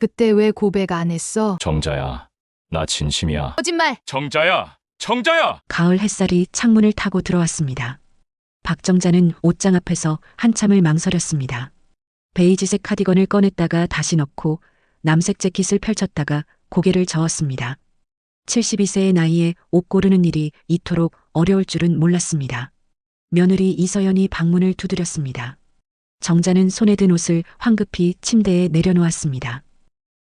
그때 왜 고백 안 했어? 정자야, 나 진심이야. 거짓말! 정자야, 정자야! 가을 햇살이 창문을 타고 들어왔습니다. 박정자는 옷장 앞에서 한참을 망설였습니다. 베이지색 카디건을 꺼냈다가 다시 넣고 남색 재킷을 펼쳤다가 고개를 저었습니다. 72세의 나이에 옷 고르는 일이 이토록 어려울 줄은 몰랐습니다. 며느리 이서연이 방문을 두드렸습니다. 정자는 손에 든 옷을 황급히 침대에 내려놓았습니다.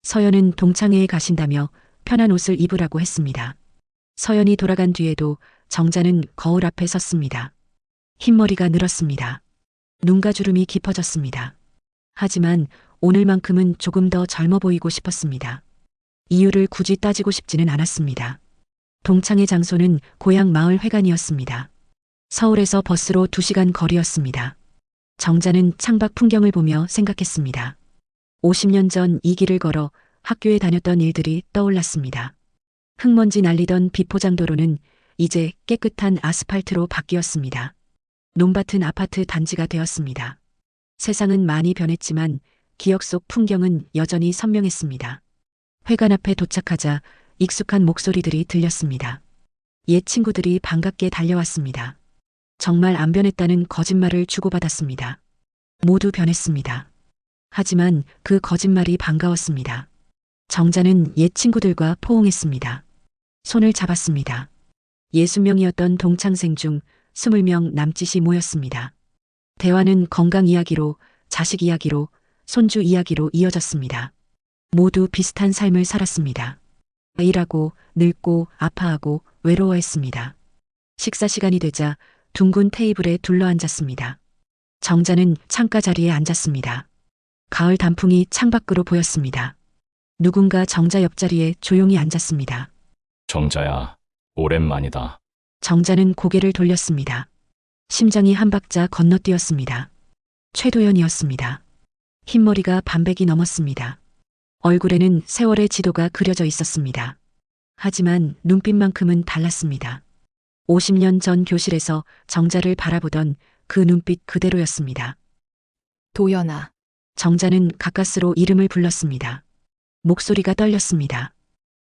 서연은 동창회에 가신다며 편한 옷을 입으라고 했습니다. 서연이 돌아간 뒤에도 정자는 거울 앞에 섰습니다. 흰머리가 늘었습니다. 눈가 주름이 깊어졌습니다. 하지만 오늘만큼은 조금 더 젊어 보이고 싶었습니다. 이유를 굳이 따지고 싶지는 않았습니다. 동창회 장소는 고향 마을 회관이었습니다. 서울에서 버스로 2시간 거리였습니다. 정자는 창밖 풍경을 보며 생각했습니다. 50년 전 이 길을 걸어 학교에 다녔던 일들이 떠올랐습니다. 흙먼지 날리던 비포장도로는 이제 깨끗한 아스팔트로 바뀌었습니다. 논밭은 아파트 단지가 되었습니다. 세상은 많이 변했지만 기억 속 풍경은 여전히 선명했습니다. 회관 앞에 도착하자 익숙한 목소리들이 들렸습니다. 옛 친구들이 반갑게 달려왔습니다. 정말 안 변했다는 거짓말을 주고받았습니다. 모두 변했습니다. 하지만 그 거짓말이 반가웠습니다. 정자는 옛 친구들과 포옹했습니다. 손을 잡았습니다. 60명이었던 동창생 중 20명 남짓이 모였습니다. 대화는 건강 이야기로, 자식 이야기로, 손주 이야기로 이어졌습니다. 모두 비슷한 삶을 살았습니다. 일하고, 늙고, 아파하고, 외로워했습니다. 식사 시간이 되자 둥근 테이블에 둘러앉았습니다. 정자는 창가 자리에 앉았습니다. 가을 단풍이 창밖으로 보였습니다. 누군가 정자 옆자리에 조용히 앉았습니다. 정자야, 오랜만이다. 정자는 고개를 돌렸습니다. 심장이 한 박자 건너뛰었습니다. 최도연이었습니다. 흰머리가 반백이 넘었습니다. 얼굴에는 세월의 지도가 그려져 있었습니다. 하지만 눈빛만큼은 달랐습니다. 50년 전 교실에서 정자를 바라보던 그 눈빛 그대로였습니다. 도연아. 정자는 가까스로 이름을 불렀습니다. 목소리가 떨렸습니다.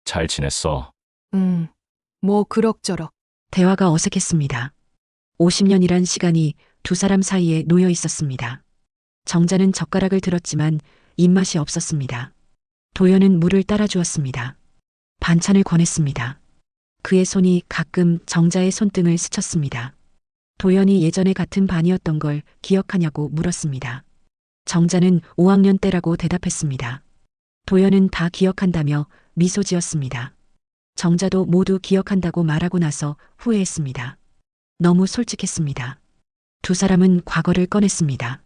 잘 지냈어? 뭐 그럭저럭. 대화가 어색했습니다. 50년이란 시간이 두 사람 사이에 놓여 있었습니다. 정자는 젓가락을 들었지만 입맛이 없었습니다. 도연은 물을 따라주었습니다. 반찬을 권했습니다. 그의 손이 가끔 정자의 손등을 스쳤습니다. 도연이 예전에 같은 반이었던 걸 기억하냐고 물었습니다. 정자는 5학년 때라고 대답했습니다. 도연은 다 기억한다며 미소 지었습니다. 정자도 모두 기억한다고 말하고 나서 후회했습니다. 너무 솔직했습니다. 두 사람은 과거를 꺼냈습니다.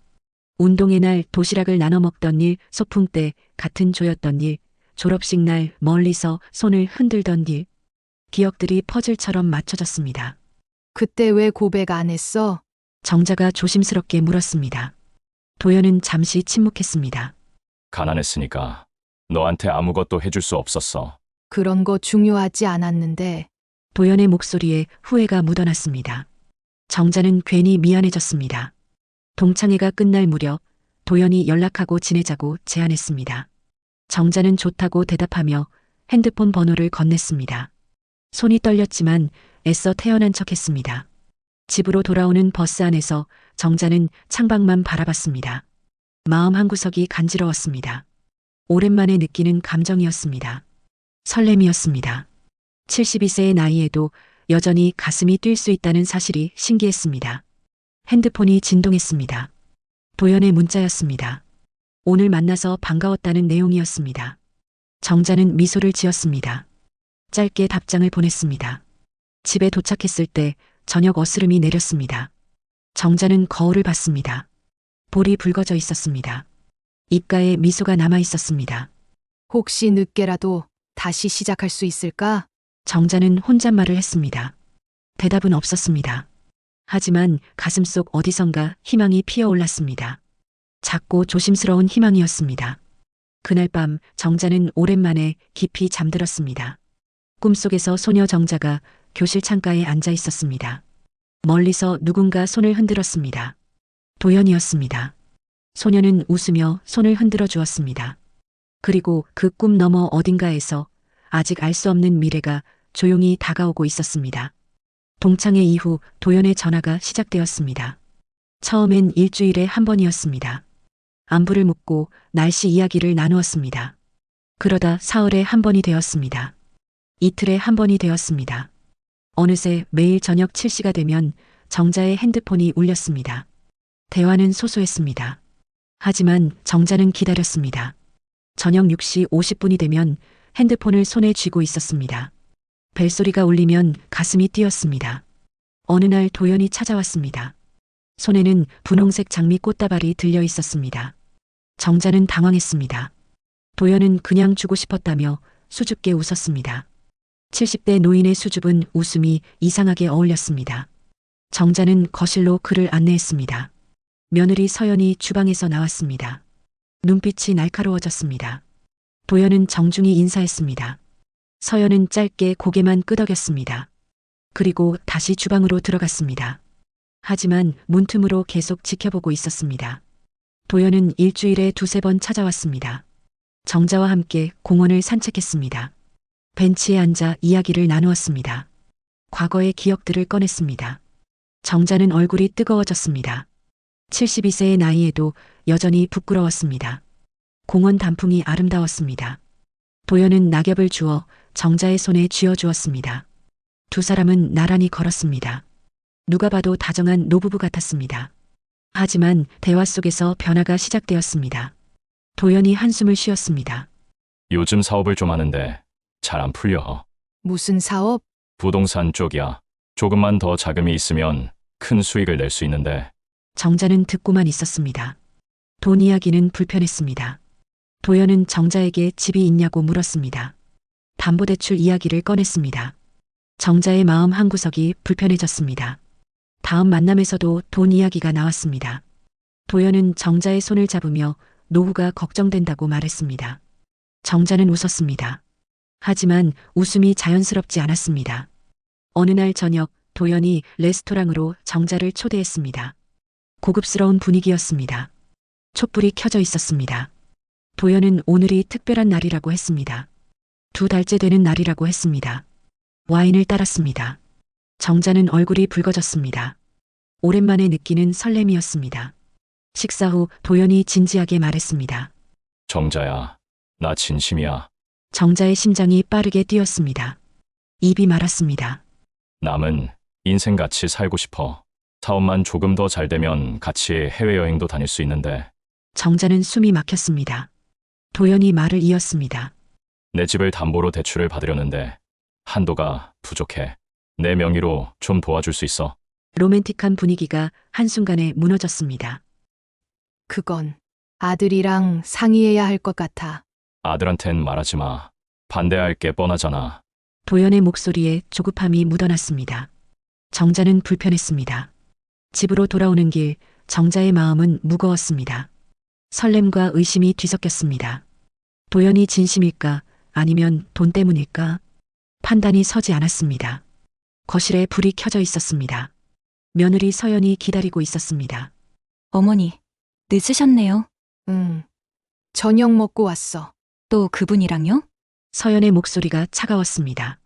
운동회 날 도시락을 나눠 먹던 일, 소풍 때 같은 조였던 일, 졸업식 날 멀리서 손을 흔들던 일, 기억들이 퍼즐처럼 맞춰졌습니다. 그때 왜 고백 안 했어? 정자가 조심스럽게 물었습니다. 도연은 잠시 침묵했습니다. 가난했으니까 너한테 아무것도 해줄 수 없었어. 그런 거 중요하지 않았는데. 도연의 목소리에 후회가 묻어났습니다. 정자는 괜히 미안해졌습니다. 동창회가 끝날 무렵 도연이 연락하고 지내자고 제안했습니다. 정자는 좋다고 대답하며 핸드폰 번호를 건넸습니다. 손이 떨렸지만 애써 태연한 척했습니다. 집으로 돌아오는 버스 안에서 정자는 창밖만 바라봤습니다. 마음 한구석이 간지러웠습니다. 오랜만에 느끼는 감정이었습니다. 설렘이었습니다. 72세의 나이에도 여전히 가슴이 뛸 수 있다는 사실이 신기했습니다. 핸드폰이 진동했습니다. 도연의 문자였습니다. 오늘 만나서 반가웠다는 내용이었습니다. 정자는 미소를 지었습니다. 짧게 답장을 보냈습니다. 집에 도착했을 때 저녁 어스름이 내렸습니다. 정자는 거울을 봤습니다. 볼이 붉어져 있었습니다. 입가에 미소가 남아 있었습니다. 혹시 늦게라도 다시 시작할 수 있을까? 정자는 혼잣말을 했습니다. 대답은 없었습니다. 하지만 가슴속 어디선가 희망이 피어올랐습니다. 작고 조심스러운 희망이었습니다. 그날 밤 정자는 오랜만에 깊이 잠들었습니다. 꿈속에서 소녀 정자가 교실 창가에 앉아 있었습니다. 멀리서 누군가 손을 흔들었습니다. 도연이었습니다. 소녀는 웃으며 손을 흔들어 주었습니다. 그리고 그 꿈 너머 어딘가에서 아직 알 수 없는 미래가 조용히 다가오고 있었습니다. 동창회 이후 도연의 전화가 시작되었습니다. 처음엔 일주일에 한 번이었습니다. 안부를 묻고 날씨 이야기를 나누었습니다. 그러다 사흘에 한 번이 되었습니다. 이틀에 한 번이 되었습니다. 어느새 매일 저녁 7시가 되면 정자의 핸드폰이 울렸습니다. 대화는 소소했습니다. 하지만 정자는 기다렸습니다. 저녁 6시 50분이 되면 핸드폰을 손에 쥐고 있었습니다. 벨소리가 울리면 가슴이 뛰었습니다. 어느 날 도연이 찾아왔습니다. 손에는 분홍색 장미 꽃다발이 들려 있었습니다. 정자는 당황했습니다. 도연은 그냥 주고 싶었다며 수줍게 웃었습니다. 70대 노인의 수줍은 웃음이 이상하게 어울렸습니다. 정자는 거실로 그를 안내했습니다. 며느리 서연이 주방에서 나왔습니다. 눈빛이 날카로워졌습니다. 도연은 정중히 인사했습니다. 서연은 짧게 고개만 끄덕였습니다. 그리고 다시 주방으로 들어갔습니다. 하지만 문틈으로 계속 지켜보고 있었습니다. 도연은 일주일에 두세 번 찾아왔습니다. 정자와 함께 공원을 산책했습니다. 벤치에 앉아 이야기를 나누었습니다. 과거의 기억들을 꺼냈습니다. 정자는 얼굴이 뜨거워졌습니다. 72세의 나이에도 여전히 부끄러웠습니다. 공원 단풍이 아름다웠습니다. 도연은 낙엽을 주어 정자의 손에 쥐어주었습니다. 두 사람은 나란히 걸었습니다. 누가 봐도 다정한 노부부 같았습니다. 하지만 대화 속에서 변화가 시작되었습니다. 도연이 한숨을 쉬었습니다. 요즘 사업을 좀 하는데 잘 안 풀려. 무슨 사업? 부동산 쪽이야. 조금만 더 자금이 있으면 큰 수익을 낼 수 있는데. 정자는 듣고만 있었습니다. 돈 이야기는 불편했습니다. 도연은 정자에게 집이 있냐고 물었습니다. 담보대출 이야기를 꺼냈습니다. 정자의 마음 한구석이 불편해졌습니다. 다음 만남에서도 돈 이야기가 나왔습니다. 도연은 정자의 손을 잡으며 노후가 걱정된다고 말했습니다. 정자는 웃었습니다. 하지만 웃음이 자연스럽지 않았습니다. 어느 날 저녁 도연이 레스토랑으로 정자를 초대했습니다. 고급스러운 분위기였습니다. 촛불이 켜져 있었습니다. 도연은 오늘이 특별한 날이라고 했습니다. 2달째 되는 날이라고 했습니다. 와인을 따랐습니다. 정자는 얼굴이 붉어졌습니다. 오랜만에 느끼는 설렘이었습니다. 식사 후 도연이 진지하게 말했습니다. 정자야, 나 진심이야. 정자의 심장이 빠르게 뛰었습니다. 입이 말았습니다. 남은 인생 같이 살고 싶어. 사업만 조금 더 잘 되면 같이 해외여행도 다닐 수 있는데. 정자는 숨이 막혔습니다. 도연이 말을 이었습니다. 내 집을 담보로 대출을 받으려는데 한도가 부족해. 내 명의로 좀 도와줄 수 있어? 로맨틱한 분위기가 한순간에 무너졌습니다. 그건 아들이랑 상의해야 할 것 같아. 아들한텐 말하지 마. 반대할 게 뻔하잖아. 도연의 목소리에 조급함이 묻어났습니다. 정자는 불편했습니다. 집으로 돌아오는 길 정자의 마음은 무거웠습니다. 설렘과 의심이 뒤섞였습니다. 도연이 진심일까 아니면 돈 때문일까? 판단이 서지 않았습니다. 거실에 불이 켜져 있었습니다. 며느리 서연이 기다리고 있었습니다. 어머니, 늦으셨네요. 응. 저녁 먹고 왔어. 또 그분이랑요? 서연의 목소리가 차가웠습니다.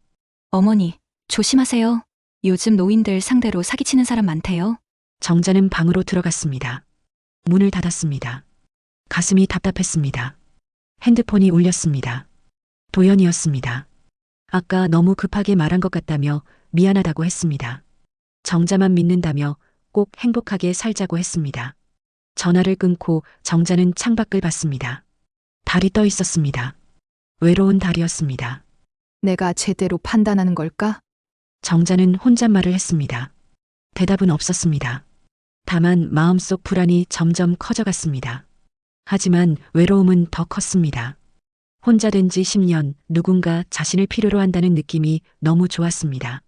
어머니, 조심하세요. 요즘 노인들 상대로 사기치는 사람 많대요. 정자는 방으로 들어갔습니다. 문을 닫았습니다. 가슴이 답답했습니다. 핸드폰이 울렸습니다. 도연이었습니다. 아까 너무 급하게 말한 것 같다며 미안하다고 했습니다. 정자만 믿는다며 꼭 행복하게 살자고 했습니다. 전화를 끊고 정자는 창밖을 봤습니다. 달이 떠 있었습니다. 외로운 달이었습니다. 내가 제대로 판단하는 걸까? 정자는 혼잣말을 했습니다. 대답은 없었습니다. 다만 마음속 불안이 점점 커져갔습니다. 하지만 외로움은 더 컸습니다. 혼자 된 지 10년 누군가 자신을 필요로 한다는 느낌이 너무 좋았습니다.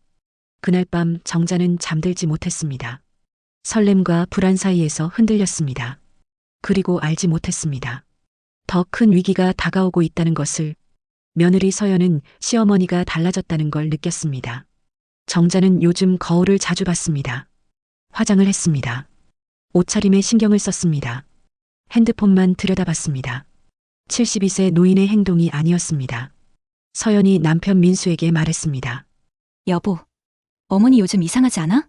그날 밤 정자는 잠들지 못했습니다. 설렘과 불안 사이에서 흔들렸습니다. 그리고 알지 못했습니다. 더 큰 위기가 다가오고 있다는 것을. 며느리 서연은 시어머니가 달라졌다는 걸 느꼈습니다. 정자는 요즘 거울을 자주 봤습니다. 화장을 했습니다. 옷차림에 신경을 썼습니다. 핸드폰만 들여다봤습니다. 72세 노인의 행동이 아니었습니다. 서연이 남편 민수에게 말했습니다. 여보, 어머니 요즘 이상하지 않아?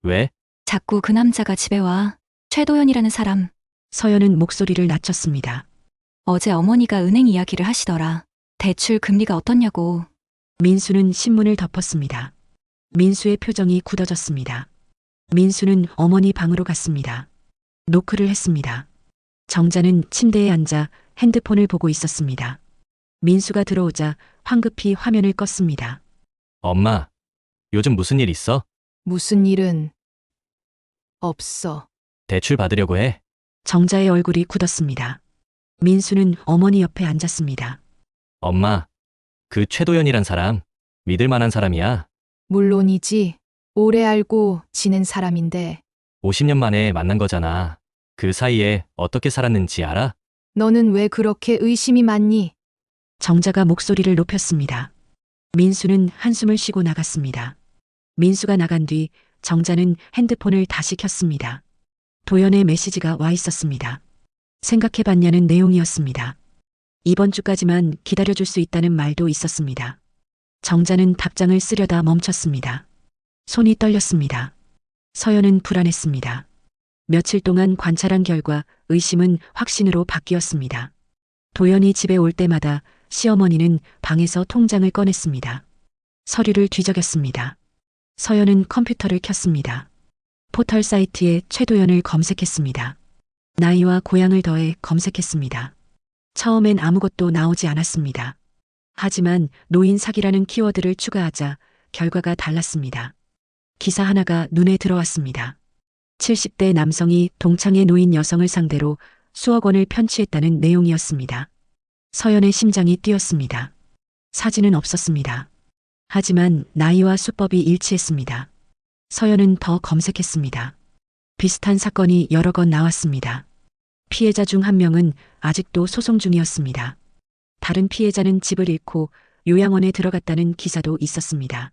왜? 자꾸 그 남자가 집에 와. 최도연이라는 사람. 서연은 목소리를 낮췄습니다. 어제 어머니가 은행 이야기를 하시더라. 대출 금리가 어떻냐고. 민수는 신문을 덮었습니다. 민수의 표정이 굳어졌습니다. 민수는 어머니 방으로 갔습니다. 노크를 했습니다. 정자는 침대에 앉아 핸드폰을 보고 있었습니다. 민수가 들어오자 황급히 화면을 껐습니다. 엄마, 요즘 무슨 일 있어? 무슨 일은 없어. 대출 받으려고 해. 정자의 얼굴이 굳었습니다. 민수는 어머니 옆에 앉았습니다. 엄마, 그 최도연이란 사람, 믿을 만한 사람이야. 물론이지. 오래 알고 지낸 사람인데 50년 만에 만난 거잖아. 그 사이에 어떻게 살았는지 알아? 너는 왜 그렇게 의심이 많니? 정자가 목소리를 높였습니다. 민수는 한숨을 쉬고 나갔습니다. 민수가 나간 뒤 정자는 핸드폰을 다시 켰습니다. 도연의 메시지가 와 있었습니다. 생각해봤냐는 내용이었습니다. 이번 주까지만 기다려줄 수 있다는 말도 있었습니다. 정자는 답장을 쓰려다 멈췄습니다. 손이 떨렸습니다. 서연은 불안했습니다. 며칠 동안 관찰한 결과 의심은 확신으로 바뀌었습니다. 도연이 집에 올 때마다 시어머니는 방에서 통장을 꺼냈습니다. 서류를 뒤적였습니다. 서연은 컴퓨터를 켰습니다. 포털 사이트에 최도연을 검색했습니다. 나이와 고향을 더해 검색했습니다. 처음엔 아무것도 나오지 않았습니다. 하지만 노인 사기라는 키워드를 추가하자 결과가 달랐습니다. 기사 하나가 눈에 들어왔습니다. 70대 남성이 동창의 노인 여성을 상대로 수억 원을 편취했다는 내용이었습니다. 서연의 심장이 뛰었습니다. 사진은 없었습니다. 하지만 나이와 수법이 일치했습니다. 서연은 더 검색했습니다. 비슷한 사건이 여러 건 나왔습니다. 피해자 중 한 명은 아직도 소송 중이었습니다. 다른 피해자는 집을 잃고 요양원에 들어갔다는 기사도 있었습니다.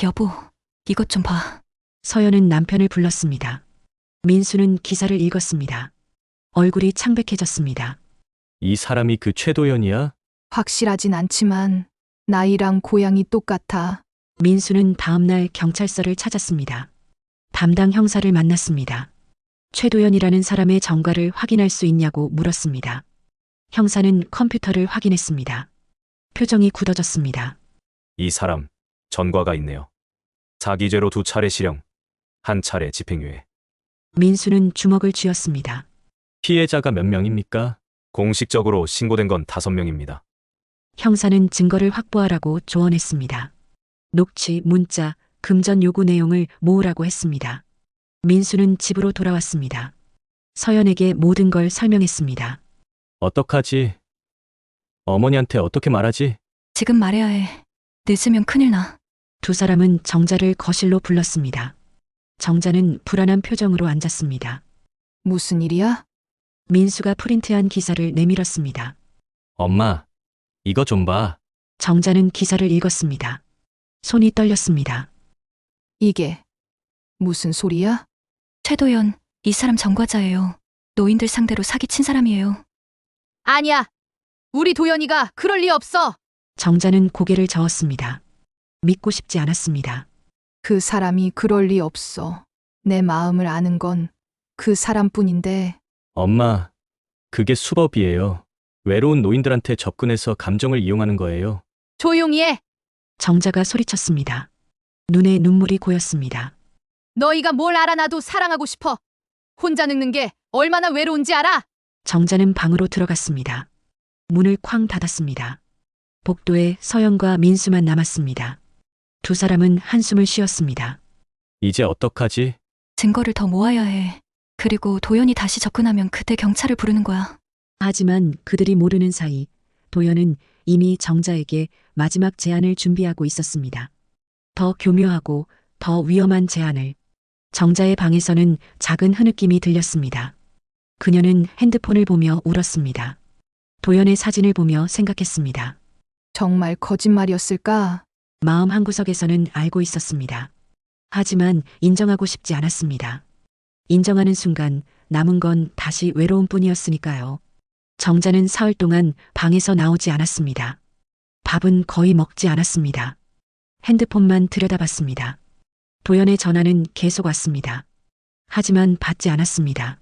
여보, 이것 좀 봐. 서연은 남편을 불렀습니다. 민수는 기사를 읽었습니다. 얼굴이 창백해졌습니다. 이 사람이 그 최도연이야? 확실하진 않지만 나이랑 고향이 똑같아. 민수는 다음날 경찰서를 찾았습니다. 담당 형사를 만났습니다. 최도연이라는 사람의 전과를 확인할 수 있냐고 물었습니다. 형사는 컴퓨터를 확인했습니다. 표정이 굳어졌습니다. 이 사람 전과가 있네요. 사기죄로 2차례 실형, 1차례 집행유예. 민수는 주먹을 쥐었습니다. 피해자가 몇 명입니까? 공식적으로 신고된 건 5명입니다. 형사는 증거를 확보하라고 조언했습니다. 녹취, 문자, 금전 요구 내용을 모으라고 했습니다. 민수는 집으로 돌아왔습니다. 서연에게 모든 걸 설명했습니다. 어떡하지? 어머니한테 어떻게 말하지? 지금 말해야 해. 늦으면 큰일 나. 두 사람은 정자를 거실로 불렀습니다. 정자는 불안한 표정으로 앉았습니다. 무슨 일이야? 민수가 프린트한 기사를 내밀었습니다. 엄마, 이거 좀 봐. 정자는 기사를 읽었습니다. 손이 떨렸습니다. 이게 무슨 소리야? 최도연, 이 사람 전과자예요. 노인들 상대로 사기친 사람이에요. 아니야. 우리 도연이가 그럴 리 없어. 정자는 고개를 저었습니다. 믿고 싶지 않았습니다. 그 사람이 그럴 리 없어. 내 마음을 아는 건 그 사람뿐인데. 엄마, 그게 수법이에요. 외로운 노인들한테 접근해서 감정을 이용하는 거예요. 조용히 해. 정자가 소리쳤습니다. 눈에 눈물이 고였습니다. 너희가 뭘 알아. 나도 사랑하고 싶어. 혼자 늙는 게 얼마나 외로운지 알아? 정자는 방으로 들어갔습니다. 문을 쾅 닫았습니다. 복도에 서연과 민수만 남았습니다. 두 사람은 한숨을 쉬었습니다. 이제 어떡하지? 증거를 더 모아야 해. 그리고 도연이 다시 접근하면 그때 경찰을 부르는 거야. 하지만 그들이 모르는 사이 도연은 이미 정자에게 마지막 제안을 준비하고 있었습니다. 더 교묘하고 더 위험한 제안을. 정자의 방에서는 작은 흐느낌이 들렸습니다. 그녀는 핸드폰을 보며 울었습니다. 도연의 사진을 보며 생각했습니다. 정말 거짓말이었을까? 마음 한구석에서는 알고 있었습니다. 하지만 인정하고 싶지 않았습니다. 인정하는 순간 남은 건 다시 외로움뿐이었으니까요. 정자는 사흘 동안 방에서 나오지 않았습니다. 밥은 거의 먹지 않았습니다. 핸드폰만 들여다봤습니다. 도연의 전화는 계속 왔습니다. 하지만 받지 않았습니다.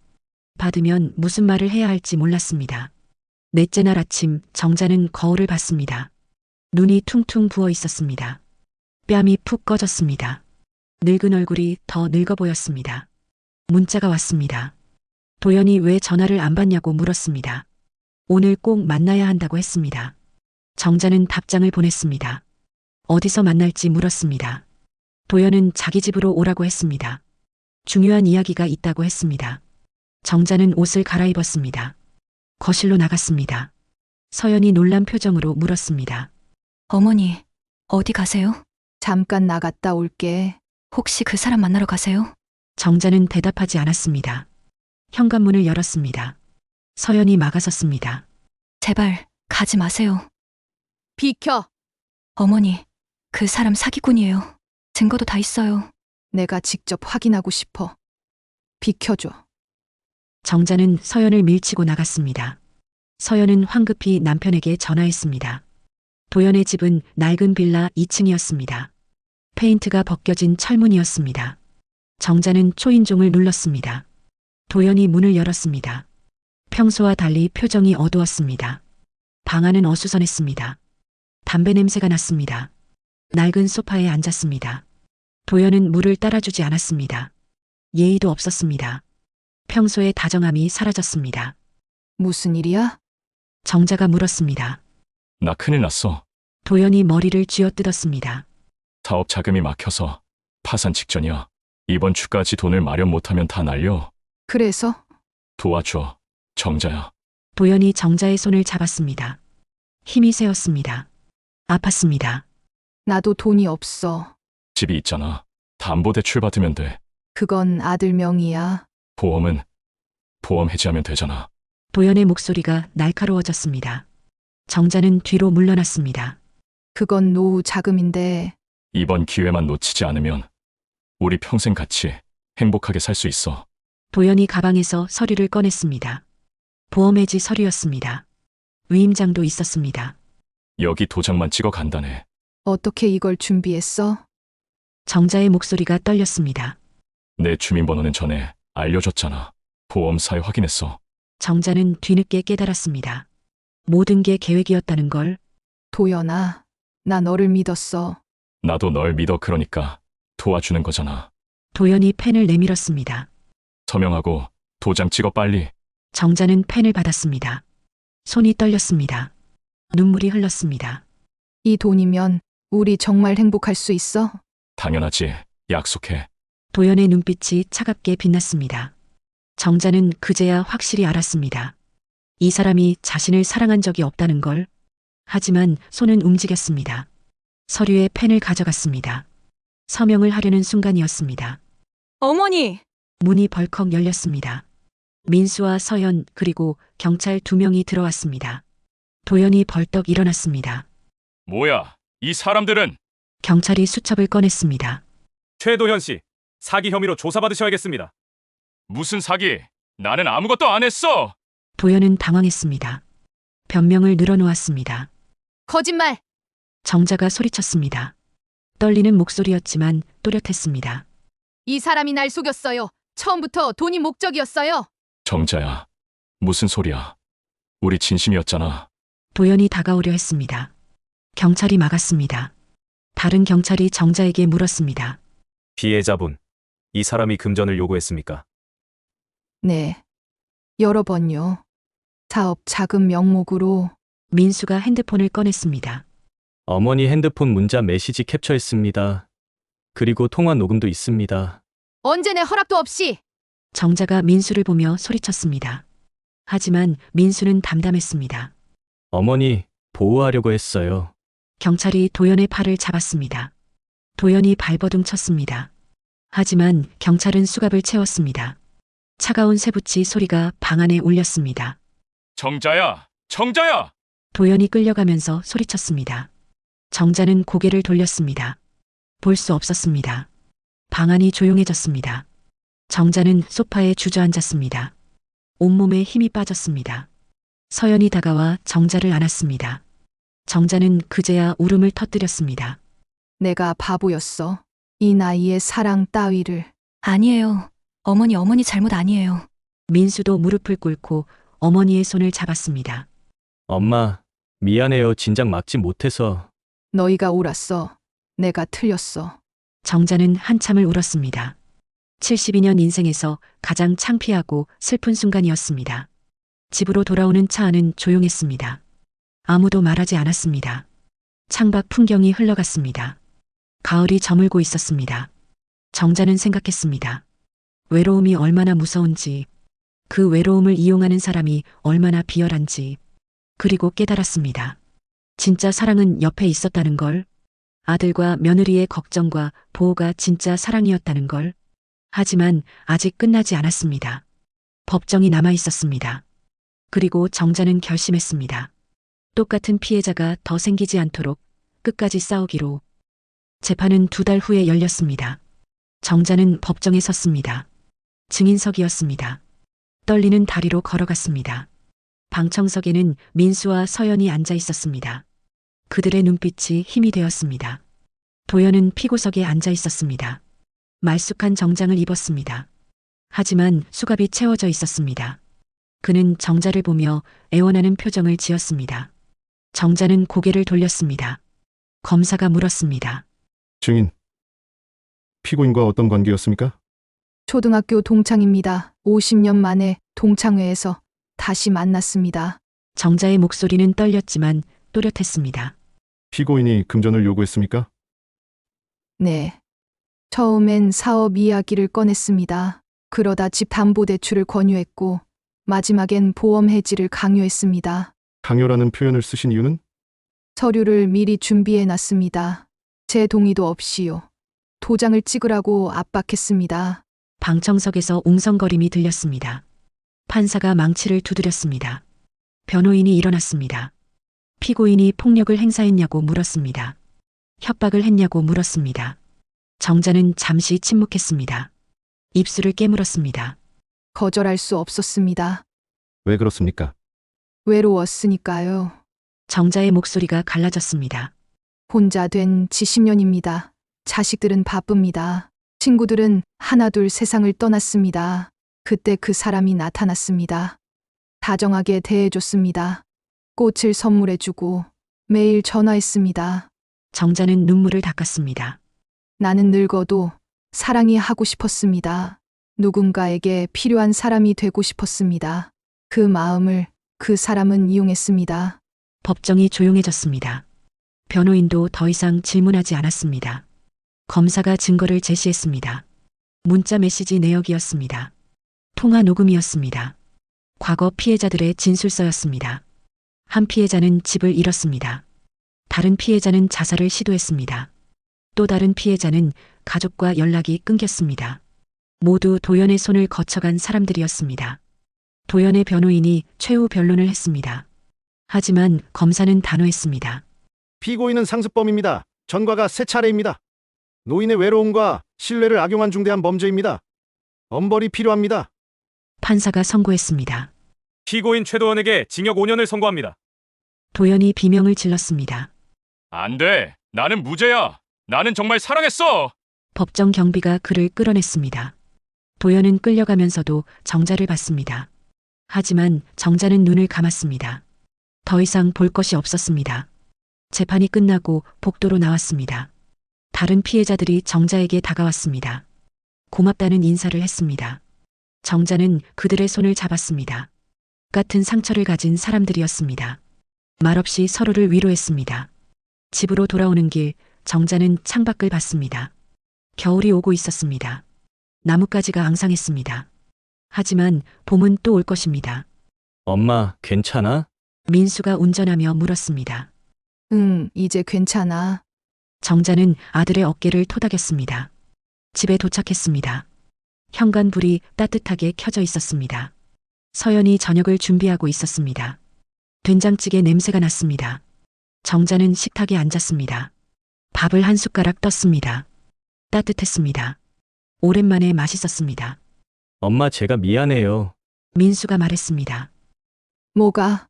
받으면 무슨 말을 해야 할지 몰랐습니다. 넷째 날 아침 정자는 거울을 봤습니다. 눈이 퉁퉁 부어 있었습니다. 뺨이 푹 꺼졌습니다. 늙은 얼굴이 더 늙어 보였습니다. 문자가 왔습니다. 도연이 왜 전화를 안 받냐고 물었습니다. 오늘 꼭 만나야 한다고 했습니다. 정자는 답장을 보냈습니다. 어디서 만날지 물었습니다. 도연은 자기 집으로 오라고 했습니다. 중요한 이야기가 있다고 했습니다. 정자는 옷을 갈아입었습니다. 거실로 나갔습니다. 서연이 놀란 표정으로 물었습니다. 어머니, 어디 가세요? 잠깐 나갔다 올게. 혹시 그 사람 만나러 가세요? 정자는 대답하지 않았습니다. 현관문을 열었습니다. 서연이 막아섰습니다. 제발 가지 마세요. 비켜! 어머니, 그 사람 사기꾼이에요. 증거도 다 있어요. 내가 직접 확인하고 싶어. 비켜줘. 정자는 서연을 밀치고 나갔습니다. 서연은 황급히 남편에게 전화했습니다. 도연의 집은 낡은 빌라 2층이었습니다. 페인트가 벗겨진 철문이었습니다. 정자는 초인종을 눌렀습니다. 도연이 문을 열었습니다. 평소와 달리 표정이 어두웠습니다. 방 안은 어수선했습니다. 담배 냄새가 났습니다. 낡은 소파에 앉았습니다. 도연은 물을 따라주지 않았습니다. 예의도 없었습니다. 평소의 다정함이 사라졌습니다. 무슨 일이야? 정자가 물었습니다. 나 큰일 났어. 도연이 머리를 쥐어뜯었습니다. 사업 자금이 막혀서 파산 직전이야. 이번 주까지 돈을 마련 못하면 다 날려. 그래서? 도와줘. 정자야. 도연이 정자의 손을 잡았습니다. 힘이 세었습니다. 아팠습니다. 나도 돈이 없어. 집이 있잖아. 담보대출 받으면 돼. 그건 아들 명의야. 보험은 보험 해지하면 되잖아. 도연의 목소리가 날카로워졌습니다. 정자는 뒤로 물러났습니다. 그건 노후 자금인데 이번 기회만 놓치지 않으면 우리 평생 같이 행복하게 살 수 있어. 도연이 가방에서 서류를 꺼냈습니다. 보험해지 서류였습니다. 위임장도 있었습니다. 여기 도장만 찍어 간다네. 어떻게 이걸 준비했어? 정자의 목소리가 떨렸습니다. 내 주민번호는 전에 알려줬잖아. 보험사에 확인했어. 정자는 뒤늦게 깨달았습니다. 모든 게 계획이었다는 걸. 도연아, 나 너를 믿었어. 나도 널 믿어. 그러니까 도와주는 거잖아. 도연이 펜을 내밀었습니다. 서명하고 도장 찍어 빨리. 정자는 펜을 받았습니다. 손이 떨렸습니다. 눈물이 흘렀습니다. 이 돈이면 우리 정말 행복할 수 있어? 당연하지. 약속해. 도연의 눈빛이 차갑게 빛났습니다. 정자는 그제야 확실히 알았습니다. 이 사람이 자신을 사랑한 적이 없다는 걸. 하지만 손은 움직였습니다. 서류에 펜을 가져갔습니다. 서명을 하려는 순간이었습니다. 어머니! 문이 벌컥 열렸습니다. 민수와 서연 그리고 경찰 2명이 들어왔습니다. 도연이 벌떡 일어났습니다. 뭐야? 이 사람들은? 경찰이 수첩을 꺼냈습니다. 최도현 씨, 사기 혐의로 조사받으셔야겠습니다. 무슨 사기? 나는 아무것도 안 했어. 도연은 당황했습니다. 변명을 늘어놓았습니다. 거짓말! 정자가 소리쳤습니다. 떨리는 목소리였지만 또렷했습니다. 이 사람이 날 속였어요. 처음부터 돈이 목적이었어요. 정자야. 무슨 소리야? 우리 진심이었잖아. 도연이 다가오려 했습니다. 경찰이 막았습니다. 다른 경찰이 정자에게 물었습니다. 피해자분, 이 사람이 금전을 요구했습니까? 네. 여러 번요. 사업 자금 명목으로. 민수가 핸드폰을 꺼냈습니다. 어머니 핸드폰 문자 메시지 캡처했습니다. 그리고 통화 녹음도 있습니다. 언제 내 허락도 없이! 정자가 민수를 보며 소리쳤습니다. 하지만 민수는 담담했습니다. 어머니, 보호하려고 했어요. 경찰이 도연의 팔을 잡았습니다. 도연이 발버둥 쳤습니다. 하지만 경찰은 수갑을 채웠습니다. 차가운 쇠붙이 소리가 방 안에 울렸습니다. 정자야! 정자야! 도연이 끌려가면서 소리쳤습니다. 정자는 고개를 돌렸습니다. 볼 수 없었습니다. 방 안이 조용해졌습니다. 정자는 소파에 주저앉았습니다. 온몸에 힘이 빠졌습니다. 서연이 다가와 정자를 안았습니다. 정자는 그제야 울음을 터뜨렸습니다. 내가 바보였어. 이 나이에 사랑 따위를. 아니에요. 어머니 잘못 아니에요. 민수도 무릎을 꿇고 어머니의 손을 잡았습니다. 엄마, 미안해요. 진작 막지 못해서. 너희가 옳았어. 내가 틀렸어. 정자는 한참을 울었습니다. 72년 인생에서 가장 창피하고 슬픈 순간이었습니다. 집으로 돌아오는 차 안은 조용했습니다. 아무도 말하지 않았습니다. 창밖 풍경이 흘러갔습니다. 가을이 저물고 있었습니다. 정자는 생각했습니다. 외로움이 얼마나 무서운지, 그 외로움을 이용하는 사람이 얼마나 비열한지, 그리고 깨달았습니다. 진짜 사랑은 옆에 있었다는 걸, 아들과 며느리의 걱정과 보호가 진짜 사랑이었다는 걸. 하지만 아직 끝나지 않았습니다. 법정이 남아 있었습니다. 그리고 정자는 결심했습니다. 똑같은 피해자가 더 생기지 않도록 끝까지 싸우기로. 재판은 2달 후에 열렸습니다. 정자는 법정에 섰습니다. 증인석이었습니다. 떨리는 다리로 걸어갔습니다. 방청석에는 민수와 서연이 앉아 있었습니다. 그들의 눈빛이 힘이 되었습니다. 도연은 피고석에 앉아 있었습니다. 말쑥한 정장을 입었습니다. 하지만 수갑이 채워져 있었습니다. 그는 정자를 보며 애원하는 표정을 지었습니다. 정자는 고개를 돌렸습니다. 검사가 물었습니다. 증인, 피고인과 어떤 관계였습니까? 초등학교 동창입니다. 50년 만에 동창회에서 다시 만났습니다. 정자의 목소리는 떨렸지만 또렷했습니다. 피고인이 금전을 요구했습니까? 네. 처음엔 사업 이야기를 꺼냈습니다. 그러다 집 담보대출을 권유했고, 마지막엔 보험 해지를 강요했습니다. 강요라는 표현을 쓰신 이유는? 서류를 미리 준비해 놨습니다. 제 동의도 없이요. 도장을 찍으라고 압박했습니다. 방청석에서 웅성거림이 들렸습니다. 판사가 망치를 두드렸습니다. 변호인이 일어났습니다. 피고인이 폭력을 행사했냐고 물었습니다. 협박을 했냐고 물었습니다. 정자는 잠시 침묵했습니다. 입술을 깨물었습니다. 거절할 수 없었습니다. 왜 그렇습니까? 외로웠으니까요. 정자의 목소리가 갈라졌습니다. 혼자 된 지 10년입니다. 자식들은 바쁩니다. 친구들은 하나둘 세상을 떠났습니다. 그때 그 사람이 나타났습니다. 다정하게 대해줬습니다. 꽃을 선물해주고 매일 전화했습니다. 정자는 눈물을 닦았습니다. 나는 늙어도 사랑이 하고 싶었습니다. 누군가에게 필요한 사람이 되고 싶었습니다. 그 마음을 그 사람은 이용했습니다. 법정이 조용해졌습니다. 변호인도 더 이상 질문하지 않았습니다. 검사가 증거를 제시했습니다. 문자 메시지 내역이었습니다. 통화 녹음이었습니다. 과거 피해자들의 진술서였습니다. 한 피해자는 집을 잃었습니다. 다른 피해자는 자살을 시도했습니다. 또 다른 피해자는 가족과 연락이 끊겼습니다. 모두 도연의 손을 거쳐간 사람들이었습니다. 도연의 변호인이 최후 변론을 했습니다. 하지만 검사는 단호했습니다. 피고인은 상습범입니다. 전과가 3차례입니다. 노인의 외로움과 신뢰를 악용한 중대한 범죄입니다. 엄벌이 필요합니다. 판사가 선고했습니다. 피고인 최도원에게 징역 5년을 선고합니다. 도연이 비명을 질렀습니다. 안 돼. 나는 무죄야. 나는 정말 사랑했어. 법정 경비가 그를 끌어냈습니다. 도연은 끌려가면서도 정자를 봤습니다. 하지만 정자는 눈을 감았습니다. 더 이상 볼 것이 없었습니다. 재판이 끝나고 복도로 나왔습니다. 다른 피해자들이 정자에게 다가왔습니다. 고맙다는 인사를 했습니다. 정자는 그들의 손을 잡았습니다. 같은 상처를 가진 사람들이었습니다. 말없이 서로를 위로했습니다. 집으로 돌아오는 길, 정자는 창밖을 봤습니다. 겨울이 오고 있었습니다. 나뭇가지가 앙상했습니다. 하지만 봄은 또 올 것입니다. 엄마, 괜찮아? 민수가 운전하며 물었습니다. 응, 이제 괜찮아. 정자는 아들의 어깨를 토닥였습니다. 집에 도착했습니다. 현관불이 따뜻하게 켜져 있었습니다. 서연이 저녁을 준비하고 있었습니다. 된장찌개 냄새가 났습니다. 정자는 식탁에 앉았습니다. 밥을 한 숟가락 떴습니다. 따뜻했습니다. 오랜만에 맛있었습니다. 엄마, 제가 미안해요. 민수가 말했습니다. 뭐가?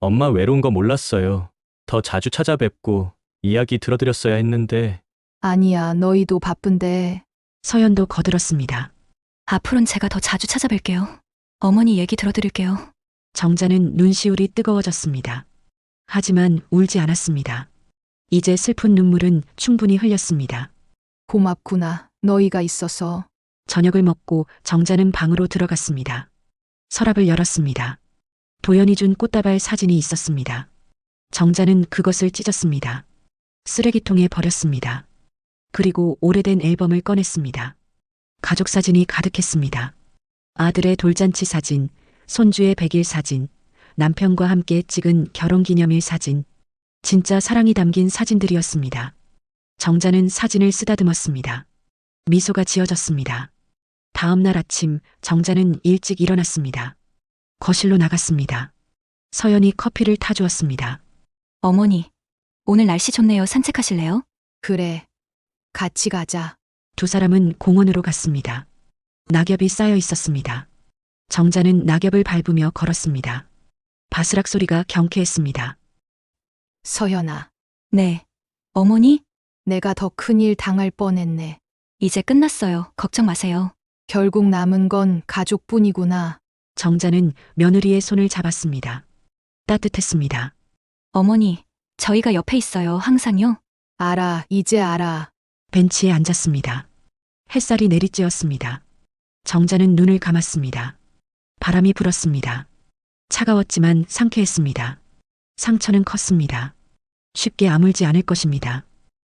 엄마 외로운 거 몰랐어요. 더 자주 찾아뵙고 이야기 들어드렸어야 했는데 아니야, 너희도 바쁜데. 서연도 거들었습니다. 앞으론 제가 더 자주 찾아뵐게요. 어머니 얘기 들어드릴게요. 정자는 눈시울이 뜨거워졌습니다. 하지만 울지 않았습니다. 이제 슬픈 눈물은 충분히 흘렸습니다. 고맙구나. 너희가 있어서. 저녁을 먹고 정자는 방으로 들어갔습니다. 서랍을 열었습니다. 도연이 준 꽃다발 사진이 있었습니다. 정자는 그것을 찢었습니다. 쓰레기통에 버렸습니다. 그리고 오래된 앨범을 꺼냈습니다. 가족 사진이 가득했습니다. 아들의 돌잔치 사진, 손주의 100일 사진, 남편과 함께 찍은 결혼기념일 사진, 진짜 사랑이 담긴 사진들이었습니다. 정자는 사진을 쓰다듬었습니다. 미소가 지어졌습니다. 다음 날 아침 정자는 일찍 일어났습니다. 거실로 나갔습니다. 서연이 커피를 타주었습니다. 어머니, 오늘 날씨 좋네요. 산책하실래요? 그래. 같이 가자. 두 사람은 공원으로 갔습니다. 낙엽이 쌓여 있었습니다. 정자는 낙엽을 밟으며 걸었습니다. 바스락 소리가 경쾌했습니다. 서연아, 네. 어머니, 내가 더 큰일 당할 뻔했네. 이제 끝났어요. 걱정 마세요. 결국 남은 건 가족뿐이구나. 정자는 며느리의 손을 잡았습니다. 따뜻했습니다. 어머니, 저희가 옆에 있어요. 항상요. 알아, 이제 알아. 벤치에 앉았습니다. 햇살이 내리쬐었습니다. 정자는 눈을 감았습니다. 바람이 불었습니다. 차가웠지만 상쾌했습니다. 상처는 컸습니다. 쉽게 아물지 않을 것입니다.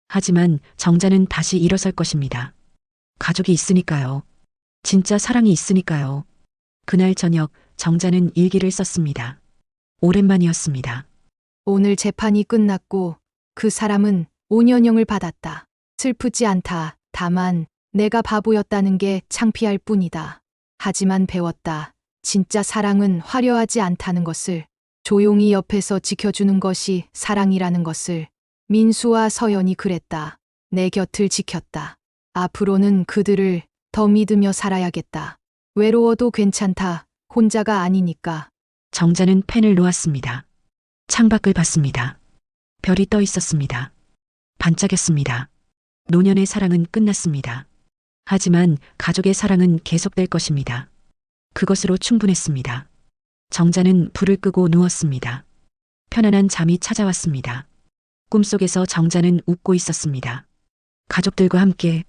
하지만 정자는 다시 일어설 것입니다. 가족이 있으니까요. 진짜 사랑이 있으니까요. 그날 저녁 정자는 일기를 썼습니다. 오랜만이었습니다. 오늘 재판이 끝났고 그 사람은 5년형을 받았다. 슬프지 않다. 다만 내가 바보였다는 게 창피할 뿐이다. 하지만 배웠다. 진짜 사랑은 화려하지 않다는 것을. 조용히 옆에서 지켜주는 것이 사랑이라는 것을. 민수와 서연이 그랬다. 내 곁을 지켰다. 앞으로는 그들을 더 믿으며 살아야겠다. 외로워도 괜찮다. 혼자가 아니니까. 정자는 펜을 놓았습니다. 창밖을 봤습니다. 별이 떠 있었습니다. 반짝였습니다. 노년의 사랑은 끝났습니다. 하지만 가족의 사랑은 계속될 것입니다. 그것으로 충분했습니다. 정자는 불을 끄고 누웠습니다. 편안한 잠이 찾아왔습니다. 꿈속에서 정자는 웃고 있었습니다. 가족들과 함께